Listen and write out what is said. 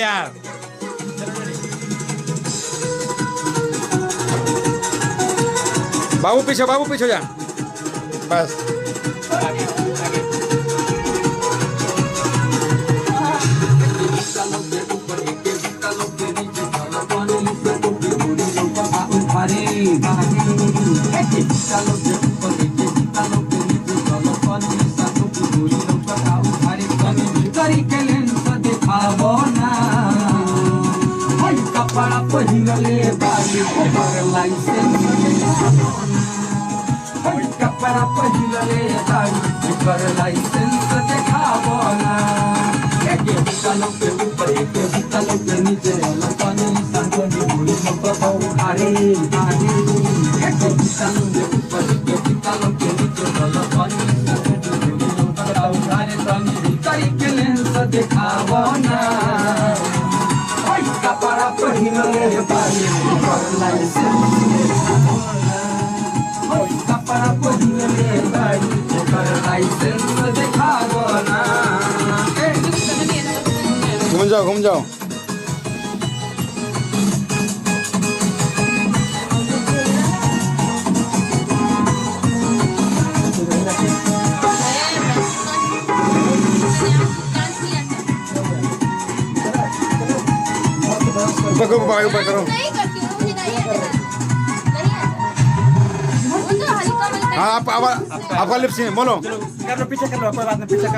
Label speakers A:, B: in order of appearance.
A: यार। बाबू पीछे जा बस।
B: कपड़ा पहिरले बाली ओकर लाइसेंस कपड़ा पहिरले बाली ओकर लाइसेंस देखाबो ना एक बुतलो के ऊपर एक बुतलो के नीचे लपनी संगनी भूली सब उखारे आगे एक बुतलो के ऊपर एक बुतलो के नीचे लपनी संगनी भूली सब उखारे तनी भीतरी के लेंस देखाबो ना कपड़ा पहिरले बाली ओकर लाइसेंस कपड़ा पहिरले बाली ओकर लाइसेंस देखाबो ना।
A: घूम जाओ। ऊपर करो।
C: नहीं करती हूँ, मुझे नहीं आता। वो तो हल्का
A: हाँ आप लिप सिंह बोलो।
D: कर लो, पीछे कर लो, कोई बात नहीं, पीछे कर।